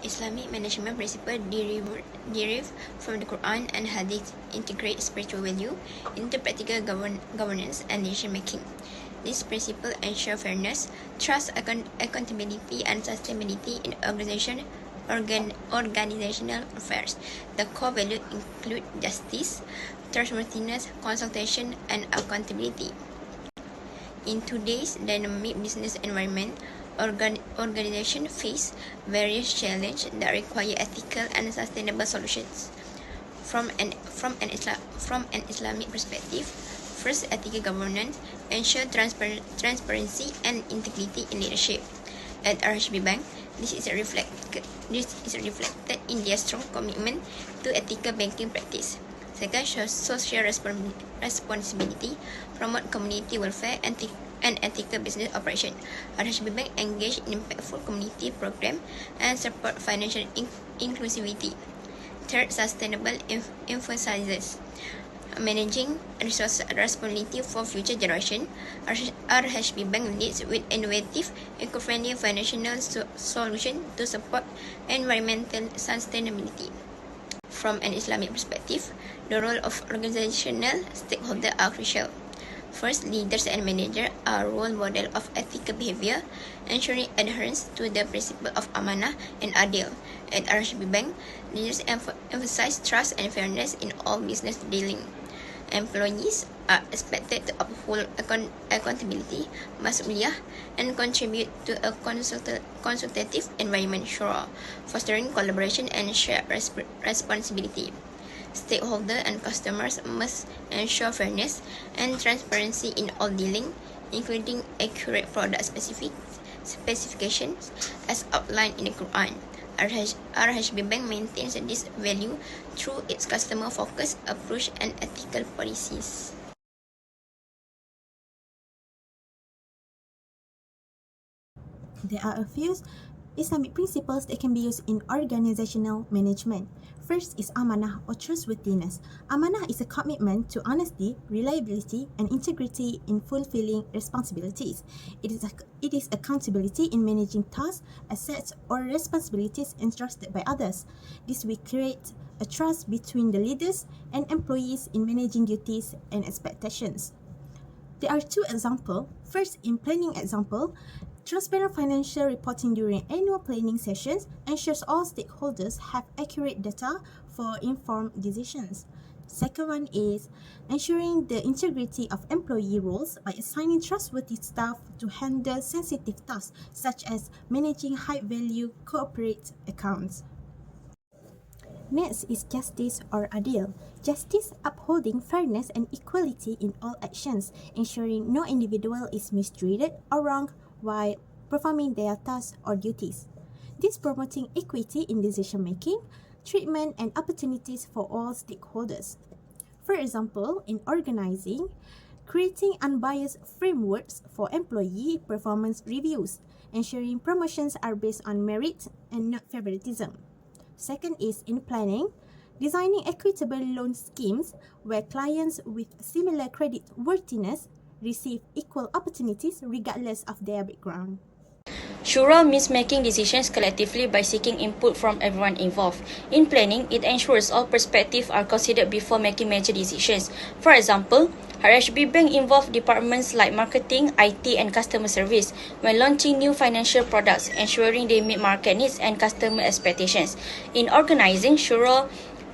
Islamic management principles derive from the Quran and Hadith, integrate spiritual value into practical governance and decision-making. These principles ensure fairness, trust, accountability, and sustainability in organizational affairs. The core values include justice, trustworthiness, consultation, and accountability. In today's dynamic business environment, organizations face various challenges that require ethical and sustainable solutions. From an Islamic perspective, first, ethical governance ensure transparency and integrity in leadership. At RHB Bank, this is reflected in their strong commitment to ethical banking practice. Second, social responsibility, promote community welfare and ethical business operation. RHB Bank engage in impactful community program and support financial inclusivity. Third, sustainable emphasizes managing resource responsibility for future generation. RHB Bank leads with innovative, eco-friendly financial solutions to support environmental sustainability. From an Islamic perspective, the role of organizational stakeholders are crucial. First, leaders and managers are role models of ethical behavior, ensuring adherence to the principle of amanah and adil. At RHB Bank, leaders emphasize trust and fairness in all business dealing. Employees are expected to uphold accountability, mas'uliyah, and contribute to a consultative environment, fostering collaboration and shared responsibility. Stakeholders and customers must ensure fairness and transparency in all dealing, including accurate product specifications as outlined in the Quran. RHB Bank maintains this value through its customer-focused approach and ethical policies. There are a few Islamic principles that can be used in organizational management. First is amanah or trustworthiness. Amanah is a commitment to honesty, reliability, and integrity in fulfilling responsibilities. It is accountability in managing tasks, assets, or responsibilities entrusted by others. This will create a trust between the leaders and employees in managing duties and expectations. There are two examples. First, in planning example, transparent financial reporting during annual planning sessions ensures all stakeholders have accurate data for informed decisions. Second one is ensuring the integrity of employee roles by assigning trustworthy staff to handle sensitive tasks such as managing high-value corporate accounts. Next is justice or adil. Justice upholding fairness and equality in all actions, ensuring no individual is mistreated or wronged while performing their tasks or duties. This promoting equity in decision-making, treatment, and opportunities for all stakeholders. For example, in organizing, creating unbiased frameworks for employee performance reviews, ensuring promotions are based on merit and not favoritism. Second is in planning, designing equitable loan schemes where clients with similar credit worthiness receive equal opportunities regardless of their background. Shura means making decisions collectively by seeking input from everyone involved. In planning, it ensures all perspectives are considered before making major decisions. For example, RHB Bank involved departments like marketing, IT, and customer service when launching new financial products, ensuring they meet market needs and customer expectations. In organizing, Shura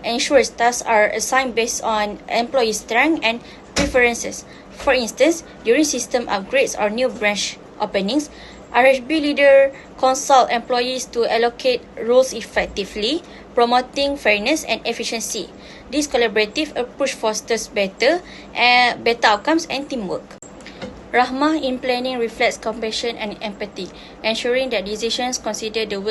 ensures tasks are assigned based on employee strength and preferences. For instance, during system upgrades or new branch openings, RHB leader consult employees to allocate roles effectively, promoting fairness and efficiency. This collaborative approach fosters better outcomes and teamwork. Rahmah in planning reflects compassion and empathy, ensuring that decisions consider the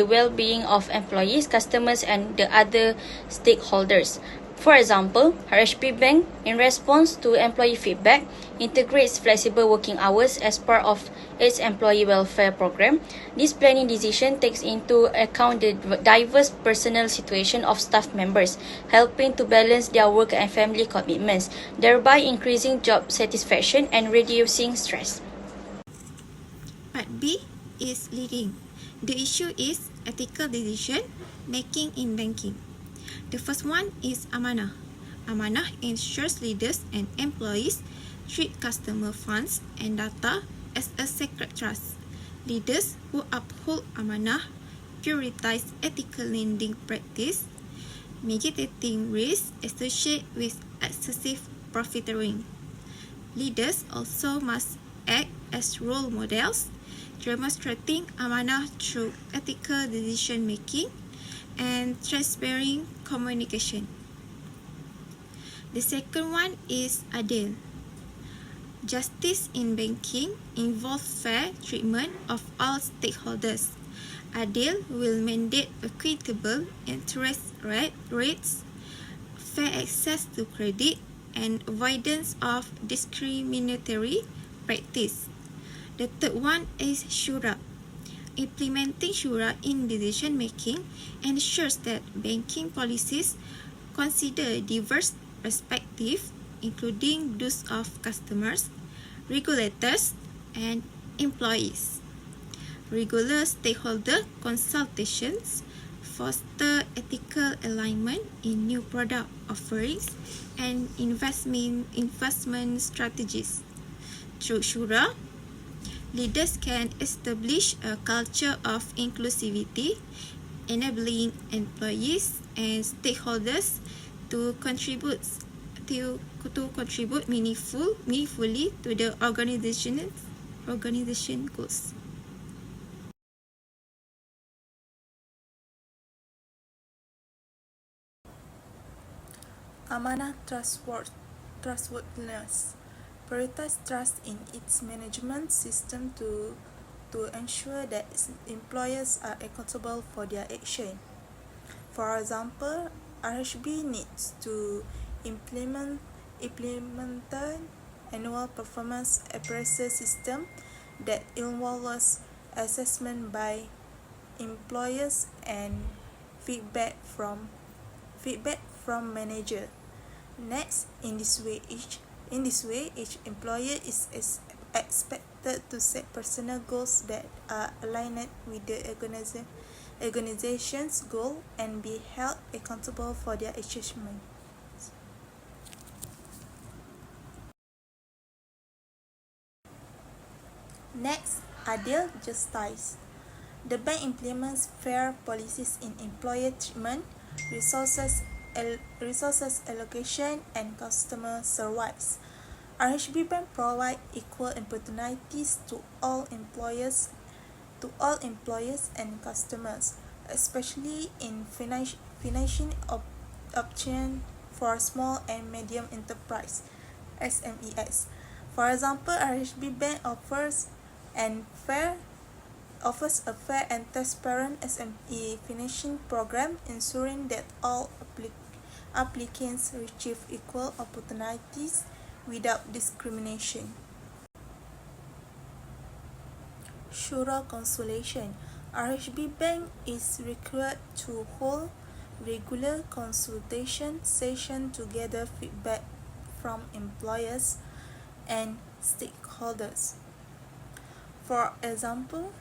well-being of employees, customers, and the other stakeholders. For example, RHB Bank, in response to employee feedback, integrates flexible working hours as part of its employee welfare program. This planning decision takes into account the diverse personal situation of staff members, helping to balance their work and family commitments, thereby increasing job satisfaction and reducing stress. Part B is leading. The issue is ethical decision making in banking. The first one is amanah. Amanah ensures leaders and employees treat customer funds and data as a sacred trust. Leaders who uphold amanah prioritize ethical lending practice, mitigating risks associated with excessive profiteering. Leaders also must act as role models, demonstrating amanah through ethical decision making and transparent communication. The second one is adil. Justice in banking involves fair treatment of all stakeholders. Adil will mandate equitable interest rates, fair access to credit, and avoidance of discriminatory practice. The third one is shura. Implementing shura in decision making ensures that banking policies consider diverse perspectives, including those of customers, regulators, and employees. Regular stakeholder consultations foster ethical alignment in new product offerings and investment strategies. Through shura, leaders can establish a culture of inclusivity, enabling employees and stakeholders to contribute meaningfully to the organization goals. Amanah trustworthiness. Prioritize trust in its management system to ensure that employers are accountable for their action. For example, RHB needs to implement an annual performance appraisal system that involves assessment by employers and feedback from manager. Next, in this way, each employer is expected to set personal goals that are aligned with the organization's goal and be held accountable for their achievement. Next, adil justice. The bank implements fair policies in employer treatment, resources allocation, and customer service. RHB Bank provide equal opportunities to all employers and customers, especially in financial option for small and medium enterprise (SMEs). For example, RHB Bank offers a fair and transparent SME financing program, ensuring that all applicants receive equal opportunities without discrimination. Shura consultation. RHB Bank is required to hold regular consultation sessions to gather feedback from employers and stakeholders. For example,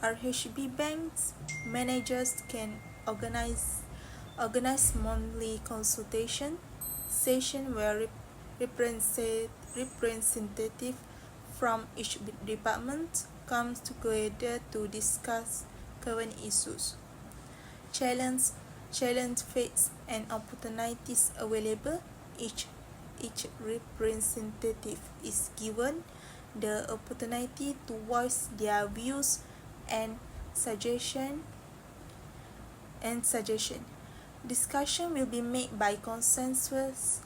RHB Bank's managers can organize monthly consultation sessions where representatives from each department comes together to discuss current issues, challenge facts, and opportunities available. Each representative is given the opportunity to voice their views and suggestion. Discussion will be made by consensus,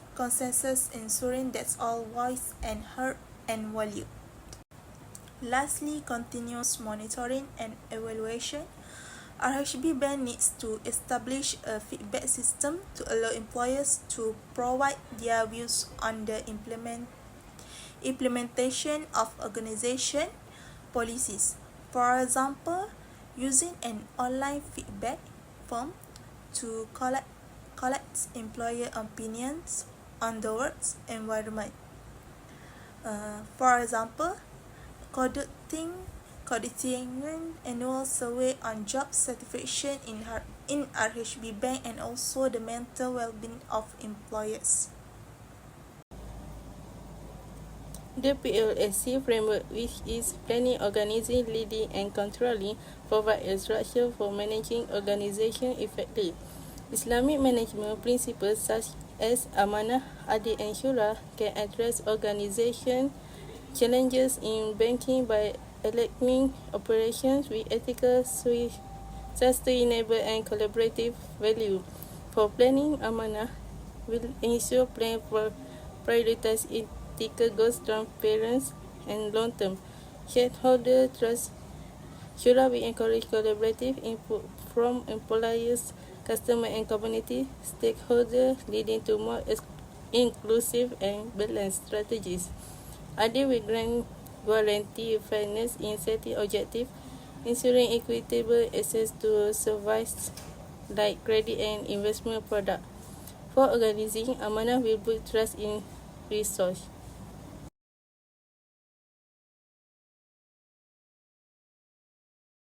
ensuring that all voices are heard and valued. Lastly, continuous monitoring and evaluation. RHB Bank needs to establish a feedback system to allow employers to provide their views on the implementation of organization policies. For example, using an online feedback form to collect employer opinions on the work environment. For example, conducting conducting annual survey on job satisfaction in RHB Bank and also the mental well-being of employees. The PLSC framework, which is planning, organizing, leading, and controlling, provides a structure for managing organization effectively. Islamic management principles such as amanah, adil, and shura can address organization challenges in banking by aligning operations with ethical, sustainable, and collaborative value. For planning, amanah will ensure plan for prioritize ethical goals, transparency, and long-term shareholder trust. Shura will encourage collaborative input from employers, customers, and community stakeholders, leading to more inclusive and balanced strategies. Adil will guarantee fairness in setting objectives, ensuring equitable access to services like credit and investment products. For organizing, amanah will build trust in resource.